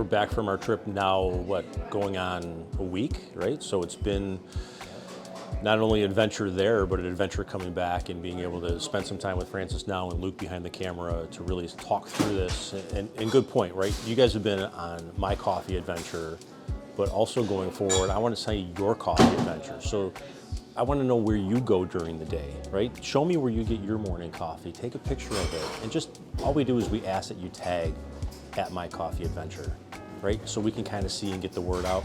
we're back from our trip now, going on a week, right? So it's been not only adventure there, but an adventure coming back and being able to spend some time with Francis now and Luke behind the camera to really talk through this. And good point, right? You guys have been on my coffee adventure, but also going forward, I want to tell you your coffee adventure. So I want to know where you go during the day, right? Show me where you get your morning coffee, take a picture of it, and just all we do is we ask that you tag at my coffee adventure, right? So we can kind of see and get the word out.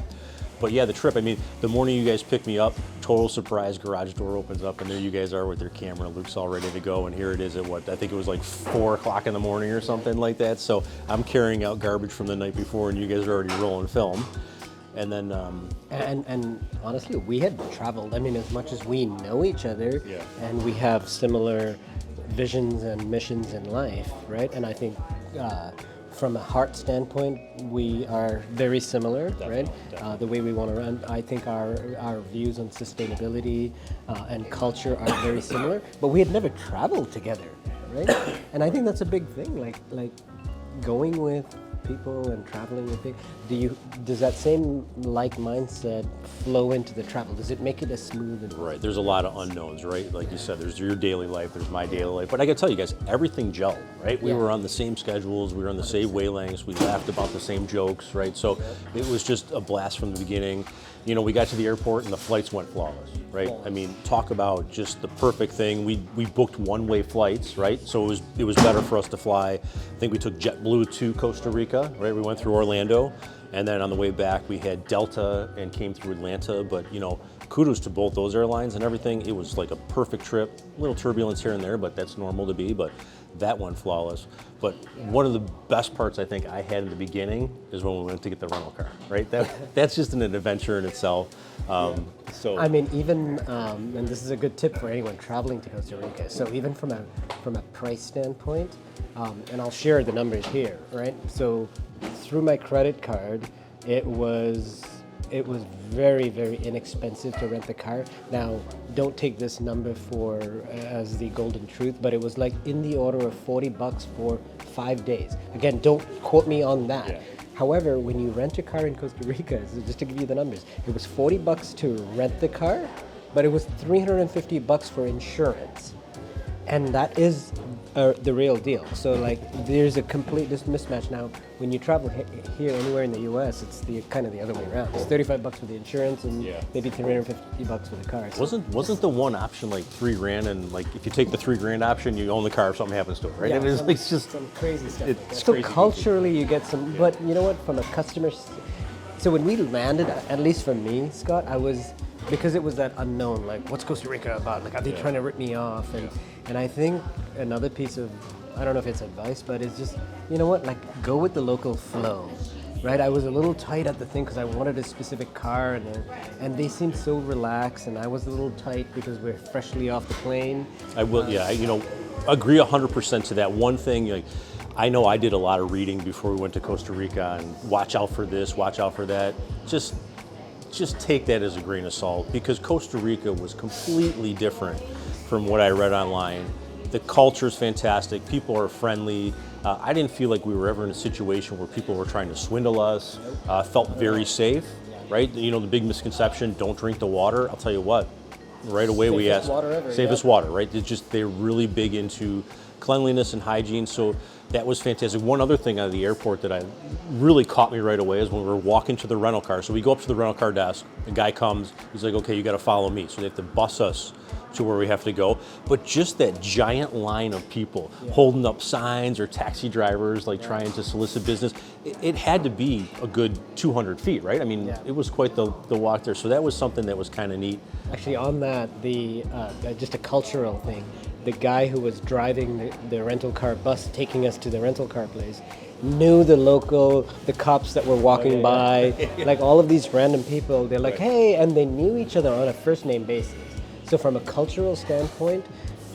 But yeah, the trip, I mean, the morning you guys pick me up, total surprise, garage door opens up and there you guys are with your camera. Luke's all ready to go and here it is at I think it was like 4 o'clock in the morning or something like that. So I'm carrying out garbage from the night before and you guys are already rolling film. And then... And honestly, we had traveled, I mean, as much as we know each other and we have similar visions and missions in life, right? And I think from a heart standpoint, we are very similar, right? The way we want to run. I think our views on sustainability and culture are very similar, but we had never traveled together, right? And I think that's a big thing, like going with people and traveling with people. Does that same mindset flow into the travel? Does it make it as smooth? Right, there's a lot of unknowns, right? Like you said, there's your daily life, there's my daily life. But I gotta tell you guys, everything gelled, right? We were on the same schedules, we were on the same wavelengths, we laughed about the same jokes, right? So it was just a blast from the beginning. You know, we got to the airport and the flights went flawless, right? I mean, talk about just the perfect thing. We booked one-way flights, right? So it was better for us to fly. I think we took JetBlue to Costa Rica, right? We went through Orlando, and then on the way back we had Delta and came through Atlanta. But you know, kudos to both those airlines and everything. It was like a perfect trip. A little turbulence here and there, but that's normal to be. But that went flawless. But one of the best parts I think I had in the beginning is when we went to get the rental car, right? That's just an adventure in itself. So I mean, even and this is a good tip for anyone traveling to Costa Rica. So even from a price standpoint, and I'll share the numbers here, right? So through my credit card, it was very, very inexpensive to rent the car. Now, don't take this number as the golden truth, but it was like in the order of $40 for 5 days. Again, don't quote me on that. Yeah. However, when you rent a car in Costa Rica, so just to give you the numbers, it was $40 to rent the car, but it was $350 for insurance. And that is the real deal. So like, there's a complete mismatch now. When you travel here anywhere in the U.S., it's kind of the other way around. It's $35 for the insurance and maybe $350 for the car. So wasn't the one option like $3,000 and like if you take the $3,000 option, you own the car if something happens to it, right? Yeah, it's just some crazy stuff. It's so crazy culturally, you get some. But you know what? From a customer, so when we landed, at least for me, Scott, because it was that unknown, like what's Costa Rica about? Like are they trying to rip me off? And I think another piece of, I don't know if it's advice, but it's just, you know what, like go with the local flow, right? I was a little tight at the thing because I wanted a specific car and they seemed so relaxed and I was a little tight because we're freshly off the plane. I will, agree 100% to that. One thing, like, I know I did a lot of reading before we went to Costa Rica and watch out for this, watch out for that. Just take that as a grain of salt because Costa Rica was completely different from what I read online. The culture is fantastic. People are friendly. I didn't feel like we were ever in a situation where people were trying to swindle us. Felt very safe, right? You know, the big misconception, don't drink the water. I'll tell you what, right away we asked, safest water, right? They're really big into cleanliness and hygiene. So that was fantastic. One other thing out of the airport that really caught me right away is when we were walking to the rental car. So we go up to the rental car desk, the guy comes, he's like, okay, you gotta follow me. So they have to bus us to where we have to go. But just that giant line of people holding up signs or taxi drivers like trying to solicit business, it had to be a good 200 feet, right? I mean, it was quite the walk there. So that was something that was kind of neat. Actually, on that, just a cultural thing, the guy who was driving the rental car bus taking us to the rental car place knew the cops that were walking by, like all of these random people, they're like, hey, and they knew each other on a first name basis. So from a cultural standpoint,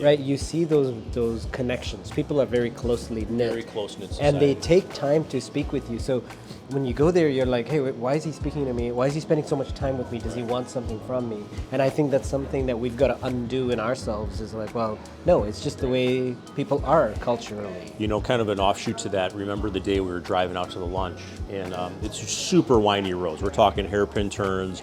right, you see those connections. People are very closely knit. Very close-knit society. And they take time to speak with you. So when you go there, you're like, hey, wait, why is he speaking to me? Why is he spending so much time with me? Does he want something from me? And I think that's something that we've got to undo in ourselves is like, well, no, it's just the way people are culturally. You know, kind of an offshoot to that, remember the day we were driving out to the lunch, and it's super windy roads. We're talking hairpin turns,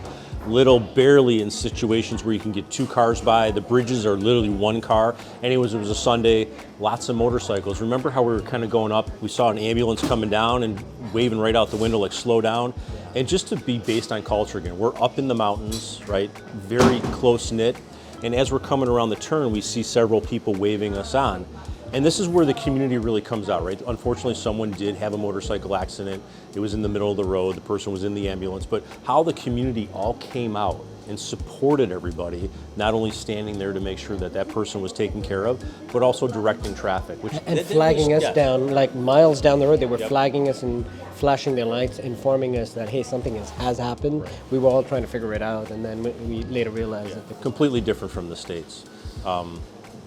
barely in situations where you can get 2 cars by. The bridges are literally 1 car. Anyways, it was a Sunday, lots of motorcycles. Remember how we were kind of going up, we saw an ambulance coming down and waving right out the window like slow down? And just to be based on culture again, we're up in the mountains, right? Very close knit. And as we're coming around the turn, we see several people waving us on. And this is where the community really comes out, right? Unfortunately, someone did have a motorcycle accident. It was in the middle of the road. The person was in the ambulance. But how the community all came out and supported everybody, not only standing there to make sure that that person was taken care of, but also directing traffic. And flagging us down, like miles down the road, they were Yep. flagging us and flashing their lights, informing us that, hey, something has happened. Right. We were all trying to figure it out, and then we later realized that completely different from the States.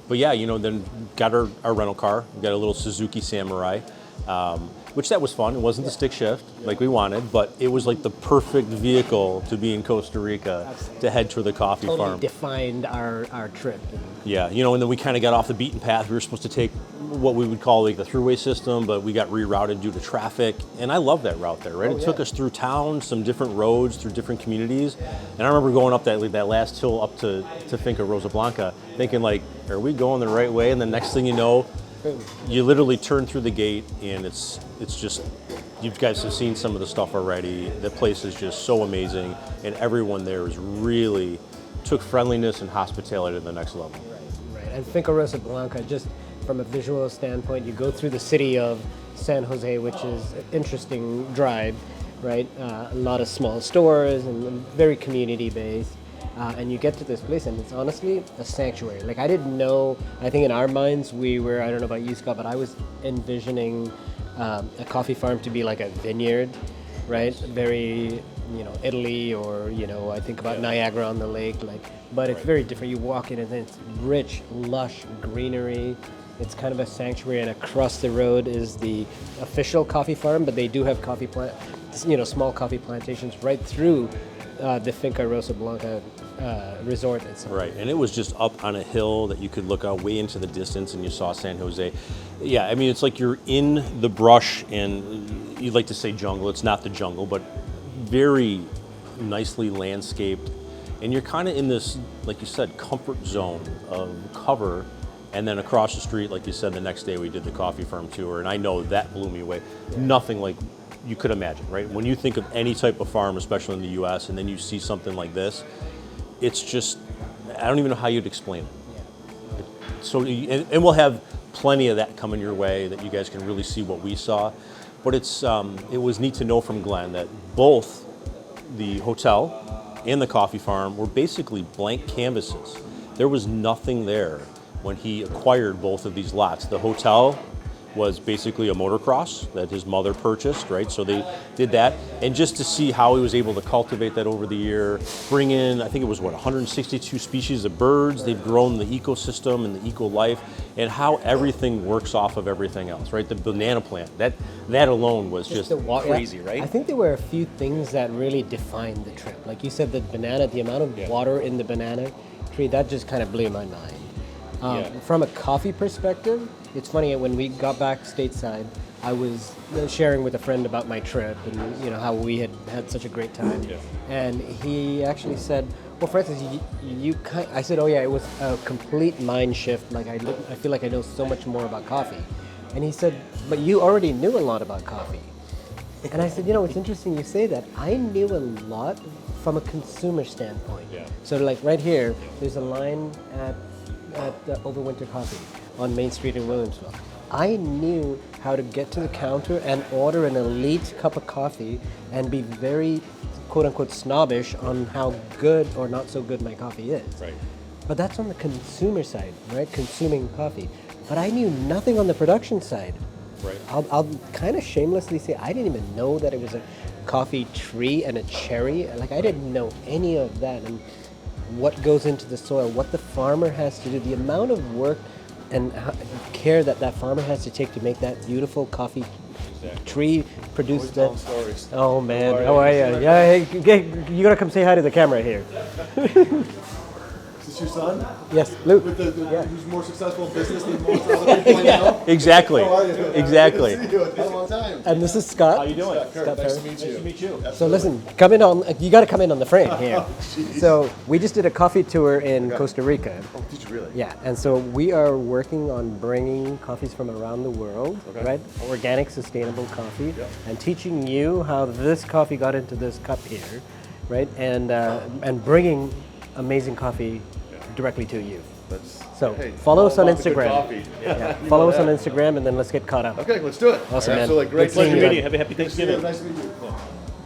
But yeah, you know, then got our rental car, got a little Suzuki Samurai, which that was fun. It wasn't the stick shift like we wanted, but it was like the perfect vehicle to be in Costa Rica. Absolutely. To head to the coffee totally farm. Defined our trip. Yeah, you know, and then we kind of got off the beaten path. We were supposed to take what we would call like the throughway system, but we got rerouted due to traffic. And I love that route there, right? It took us through town, some different roads, through different communities. And I remember going up that last hill up to Finca Rosa Blanca, thinking like, are we going the right way? And the next thing you know, you literally turn through the gate, and it's just, you guys have seen some of the stuff already. The place is just so amazing, and everyone there is really took friendliness and hospitality to the next level. Right. And Finca Rosa Blanca, just from a visual standpoint, you go through the city of San Jose, which is an interesting drive, right? A lot of small stores and very community-based. And you get to this place, and it's honestly a sanctuary. Like, I didn't know, I think in our minds we were, I don't know about you, Scott, but I was envisioning a coffee farm to be like a vineyard, right? Very, you know, Italy, or, you know, I think about Niagara on the lake, like, but it's very different. You walk in and it's rich, lush greenery. It's kind of a sanctuary, and across the road is the official coffee farm, but they do have small coffee plantations right through the Finca Rosa Blanca resort itself. Right, and it was just up on a hill that you could look out way into the distance, and you saw San Jose. Yeah, I mean, it's like you're in the brush, and you'd like to say jungle. It's not the jungle, but very nicely landscaped. And you're kind of in this, like you said, comfort zone of cover. And then across the street, like you said, the next day we did the coffee farm tour, and I know that blew me away. Yeah. Nothing like you could imagine, right? When you think of any type of farm, especially in the U.S., and then you see something like this, it's just, I don't even know how you'd explain it. Yeah. So, and we'll have plenty of that coming your way that you guys can really see what we saw. But it was neat to know from Glenn that both the hotel and the coffee farm were basically blank canvases. There was nothing there when he acquired both of these lots. The hotel was basically a motocross that his mother purchased, right? So they did that. And just to see how he was able to cultivate that over the year, bring in, I think it was 162 species of birds. They've grown the ecosystem and the eco-life, and how everything works off of everything else, right? The banana plant, that alone was just crazy, right? I think there were a few things that really defined the trip. Like you said, the banana, the amount of water in the banana tree, that just kind of blew my mind. From a coffee perspective, it's funny, when we got back stateside, I was sharing with a friend about my trip and, you know, how we had such a great time. Yeah. And he actually said, well, Francis, I said, oh yeah, it was a complete mind shift. Like, I feel like I know so much more about coffee. And he said, but you already knew a lot about coffee. And I said, you know, it's interesting you say that. I knew a lot from a consumer standpoint. Yeah. So like right here, there's a line at Overwinter Coffee on Main Street in Williamsville. I knew how to get to the counter and order an elite cup of coffee and be very, quote-unquote, snobbish on how good or not so good my coffee is. Right. But that's on the consumer side, right? Consuming coffee. But I knew nothing on the production side. Right. I'll kind of shamelessly say I didn't even know that it was a coffee tree and a cherry. Like, I didn't know any of that. And what goes into the soil, what the farmer has to do, the amount of work and care that farmer has to take to make that beautiful coffee tree produced that. Always telling stories. Oh man, How how are are you? you? Yeah, hey, you gotta come say hi to the camera here. Is this your son? Yes, Luke. Who's more successful in business than most other people I know? Exactly. How are you? Exactly. Good to see you. It's been a long time. And this is Scott. How you doing? Scott Nice to Perry. meet you. meet you. So listen, come in on. You got to come in on the frame here. Jeez. So we just did a coffee tour in Costa Rica. Oh, did you really? Yeah, and so we are working on bringing coffees from around the world, right? Organic, sustainable coffee, and teaching you how this coffee got into this cup here, right? And bringing amazing coffee directly to you. So Hey, follow us on all about the good Instagram. coffee. Yeah, You follow know us on that. Instagram, and then let's get caught up. Okay, let's do it. Awesome, man. Absolutely. Great Good seeing pleasure. you. Have a happy Thanksgiving. Nice to meet you.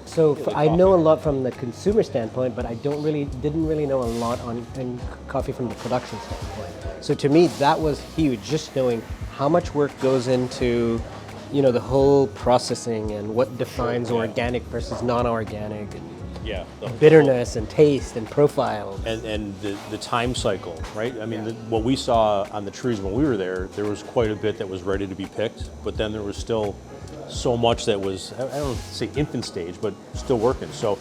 So I know a lot from the consumer standpoint, but I didn't really know a lot on coffee from the production standpoint. So to me, that was huge. Just knowing how much work goes into, the whole processing and what defines organic versus non-organic, and Yeah. bitterness and taste and profile. And the time cycle, right? I mean, what we saw on the trees when we were there was quite a bit that was ready to be picked, but then there was still so much that was, I don't say infant stage, but still working. So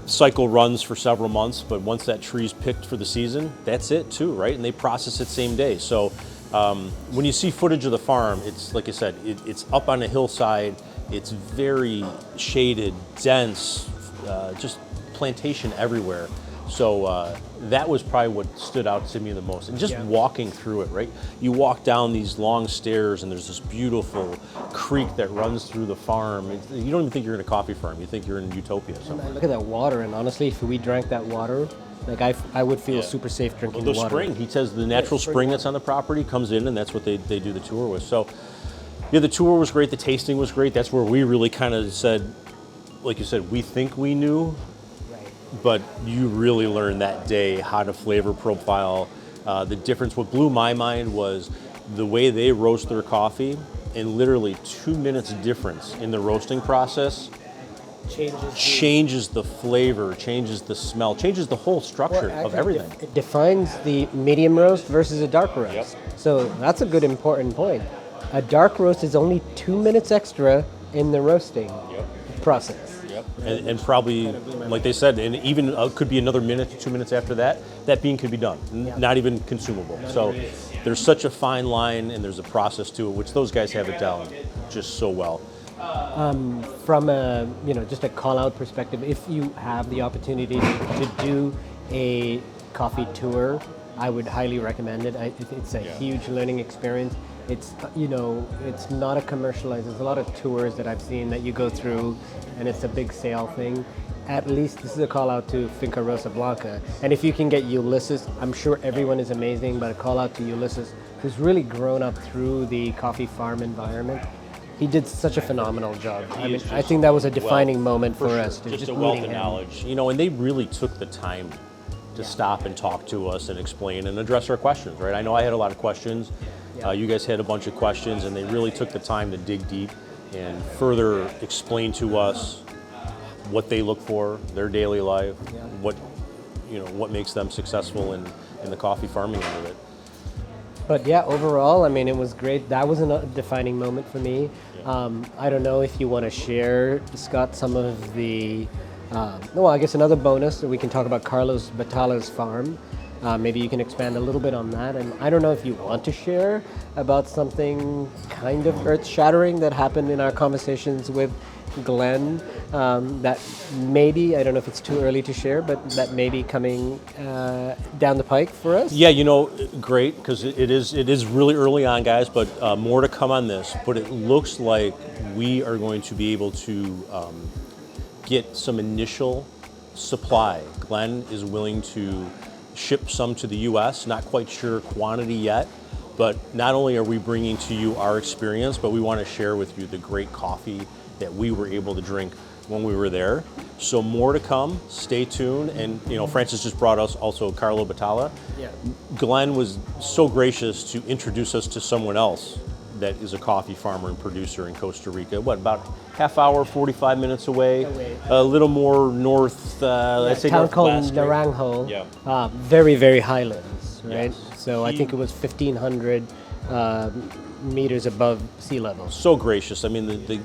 cycle runs for several months, but once that tree's picked for the season, that's it too, right? And they process it same day. So when you see footage of the farm, it's like I said, it's up on a hillside, it's very shaded, dense, just plantation everywhere. So that was probably what stood out to me the most. And just walking through it, right? You walk down these long stairs and there's this beautiful creek that runs through the farm. You don't even think you're in a coffee farm. You think you're in utopia somewhere. I look at that water, and honestly, if we drank that water, like I would feel super safe drinking The the water. spring, he says the natural spring that's on the property comes in, and that's what they do the tour with. So yeah, the tour was great. The tasting was great. That's where we really kind of said, like you said, we think we knew, but you really learned that day how to flavor profile. The difference, what blew my mind was the way they roast their coffee, and literally 2 minutes difference in the roasting process changes the flavor, changes the smell, changes the whole structure of everything. It defines the medium roast versus a dark roast. Yep. So that's a good important point. A dark roast is only 2 minutes extra in the roasting process. And probably, like they said, and even could be another minute to 2 minutes after that, that bean could be done, not even consumable. So there's such a fine line, and there's a process to it, which those guys have it down just so well. From a just a call out perspective, if you have the opportunity to do a coffee tour, I would highly recommend it. It's a huge learning experience. It's it's not a commercialized. There's a lot of tours that I've seen that you go through, and it's a big sale thing. At least this is a call out to Finca Rosa Blanca. And if you can get Ulysses, I'm sure everyone is amazing, but a call out to Ulysses, who's really grown up through the coffee farm environment. He did such a phenomenal job. I think that was a defining moment for us. Just a wealth meeting of him. knowledge, and they really took the time to stop and talk to us and explain and address our questions, right? I know I had a lot of questions. You guys had a bunch of questions, and they really took the time to dig deep and further explain to us what they look for, their daily life, what makes them successful in the coffee farming end of it. But yeah, overall, it was great. That was a defining moment for me. I don't know if you want to share, Scott, some of the, I guess another bonus that we can talk about Carlos Batala's farm. Maybe you can expand a little bit on that. And I don't know if you want to share about something kind of earth-shattering that happened in our conversations with Glenn, that maybe, I don't know if it's too early to share, but that may be coming down the pike for us. Yeah, great, because it is really early on, guys, but more to come on this. But it looks like we are going to be able to get some initial supply. Glenn is willing to ship some to the U.S., not quite sure quantity yet, but not only are we bringing to you our experience, but we want to share with you the great coffee that we were able to drink when we were there. So more to come, stay tuned. And Francis just brought us also Carlo Batala. Yeah. Glenn was so gracious to introduce us to someone else that is a coffee farmer and producer in Costa Rica. About half hour, 45 minutes away, a little more north, I'd say town called northwest. Naranjo. Yeah. Very, very highlands, right? Yes. So I think it was 1,500 meters above sea level. So gracious. The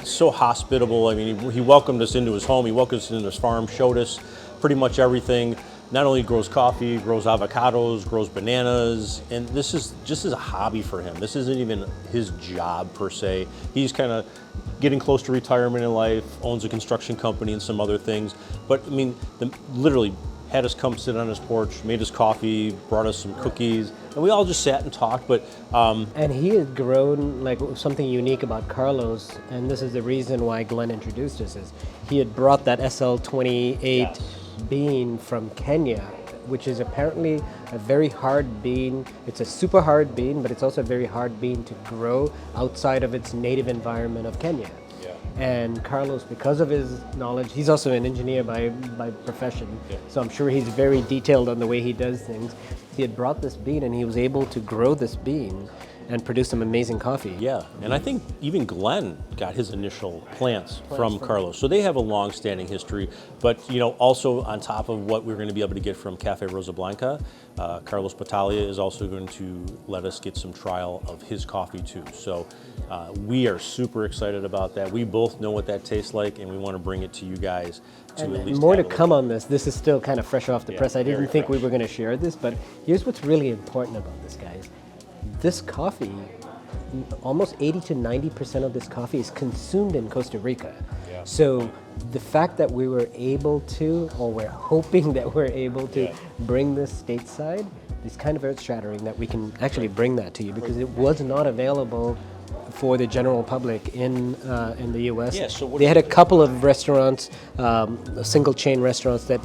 so hospitable. I mean, he welcomed us into his home. He welcomed us into his farm, showed us pretty much everything. Not only grows coffee, grows avocados, grows bananas, and this is just as a hobby for him. This isn't even his job per se. He's kind of getting close to retirement in life, owns a construction company and some other things. But I mean, literally had us come sit on his porch, made us coffee, brought us some cookies, and we all just sat and talked. But And he had grown, like something unique about Carlos, and this is the reason why Glenn introduced us, is he had brought that SL28 bean from Kenya, which is apparently a very hard bean. It's a super hard bean, but it's also a very hard bean to grow outside of its native environment of Kenya. And Carlos, because of his knowledge, he's also an engineer by profession, so I'm sure he's very detailed on the way he does things. He had brought this bean and he was able to grow this bean and produce some amazing coffee. yeah, and I think even Glenn got his initial plants from Carlos. So they have a long-standing history, but also on top of what we're going to be able to get from Cafe Rosa Blanca, Carlos Battaglia is also going to let us get some trial of his coffee too. So we are super excited about that. We both know what that tastes like, and we want to bring it to you guys to And at least more to have a come look. on this. This is still kind of fresh off the press. I very didn't think we fresh. were going to share this, but here's what's really important about this, guys. This coffee, almost 80 to 90% of this coffee is consumed in Costa Rica. So the fact that we were able to, or we're hoping that we're able to bring this stateside is kind of earth-shattering that we can actually bring that to you, because it was not available for the general public in the U.S. Yeah, so what They is had a it? couple of restaurants, single chain restaurants that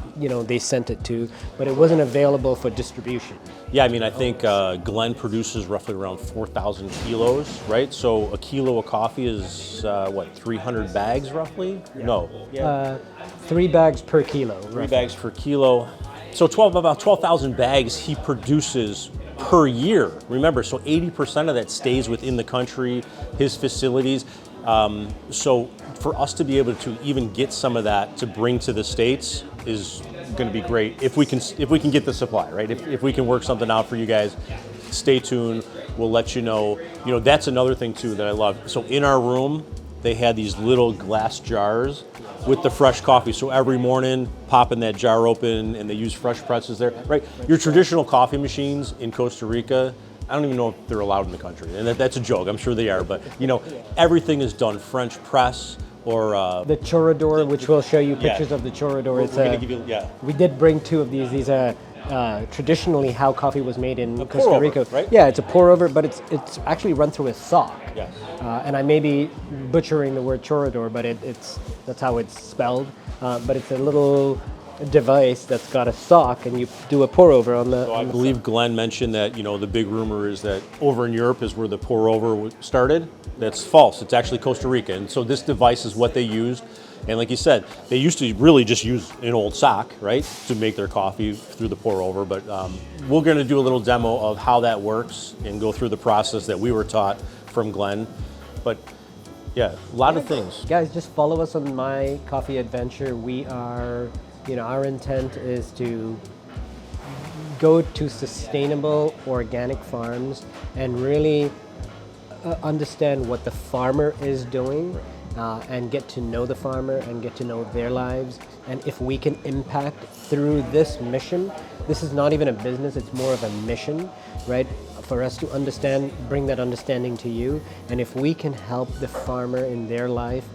they sent it to, but it wasn't available for distribution. Yeah, I mean, I think Glenn produces roughly around 4,000 kilos, right? So a kilo of coffee is, 300 bags roughly? No. 3 bags per kilo. 3 bags per kilo. So about 12,000 bags he produces per year. Remember, so 80% of that stays within the country, his facilities. So for us to be able to even get some of that to bring to the States is going to be great if we can get the supply, right? If we can work something out for you guys, stay tuned. We'll let you know. That's another thing too that I love. So in our room, they had these little glass jars with the fresh coffee. So every morning, popping that jar open, and they use fresh presses there, right? Your traditional coffee machines in Costa Rica, I don't even know if they're allowed in the country, and that's a joke. I'm sure they are, but everything is done French press or The chorrador, which we'll show you pictures of the chorrador. we're It's gonna give you We did bring 2 of these. These are traditionally how coffee was made in Costa pour-over, Rica. right? Yeah, it's a pour over, but it's actually run through a sock. Yes. And I may be butchering the word chorrador, but that's how it's spelled. But it's a little device that's got a sock, and you do a pour over on the. So I on the believe Glenn mentioned that the big rumor is that over in Europe is where the pour over started. That's false. It's actually Costa Rica, and so this device is what they used. And like you said, they used to really just use an old sock, right, to make their coffee through the pour over. But we're going to do a little demo of how that works and go through the process that we were taught from Glenn. But yeah, a lot of things. Guys, just follow us on My Coffee Adventure. We are, our intent is to go to sustainable organic farms and really understand what the farmer is doing and get to know the farmer and get to know their lives. And if we can impact through this mission, this is not even a business, it's more of a mission, right? For us to understand, bring that understanding to you. And if we can help the farmer in their life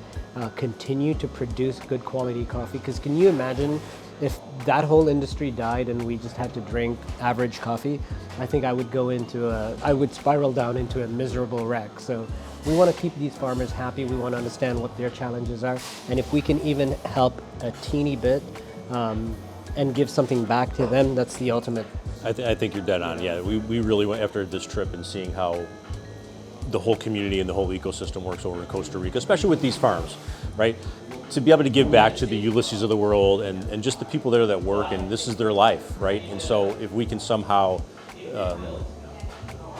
continue to produce good quality coffee, because can you imagine if that whole industry died and we just had to drink average coffee? I think I would spiral down into a miserable wreck. So we want to keep these farmers happy. We want to understand what their challenges are. And if we can even help a teeny bit and give something back to them, that's the ultimate. I think you're dead on. Yeah, we really went after this trip and seeing how the whole community and the whole ecosystem works over in Costa Rica, especially with these farms, right? To be able to give back to the Ulysses of the world and just the people there that work, and this is their life, right? And so if we can somehow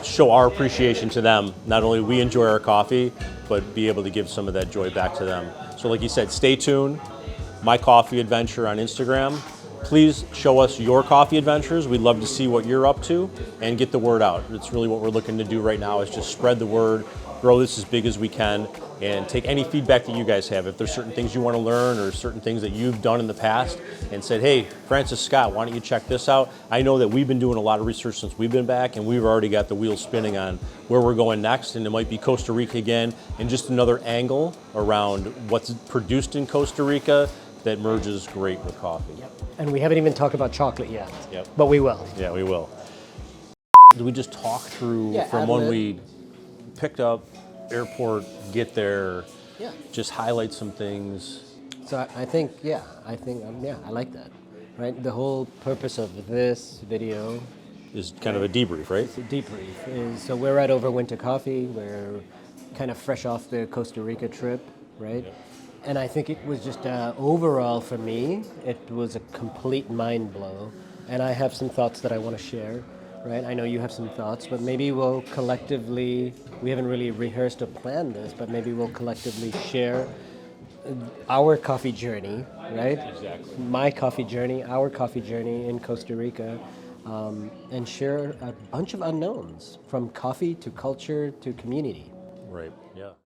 show our appreciation to them, not only we enjoy our coffee, but be able to give some of that joy back to them. So like you said, stay tuned. My Coffee Adventure on Instagram. Please show us your coffee adventures. We'd love to see what you're up to and get the word out. It's really what we're looking to do right now is just spread the word, grow this as big as we can and take any feedback that you guys have. If there's certain things you want to learn or certain things that you've done in the past and said, hey, Francis Scott, why don't you check this out? I know that we've been doing a lot of research since we've been back, and we've already got the wheels spinning on where we're going next, and it might be Costa Rica again, and just another angle around what's produced in Costa Rica that merges great with coffee. Yep. And we haven't even talked about chocolate yet, Yep. but we will. Yeah, we will. Do we just talk through Yeah, from ad when lib. we picked up, airport, get there, Yeah. just highlight some things? So I think, yeah, I like that, right? The whole purpose of this video, Is kind of a debrief, right? the debrief, is so we're at Overwinter Coffee. We're kind of fresh off the Costa Rica trip, right? And I think it was just overall for me, it was a complete mind blow. And I have some thoughts that I want to share, right? I know you have some thoughts, but maybe we'll collectively, we haven't really rehearsed or planned this, but maybe we'll collectively share our coffee journey, right? Exactly. My coffee journey, our coffee journey in Costa Rica, and share a bunch of unknowns from coffee to culture to community. Right, yeah.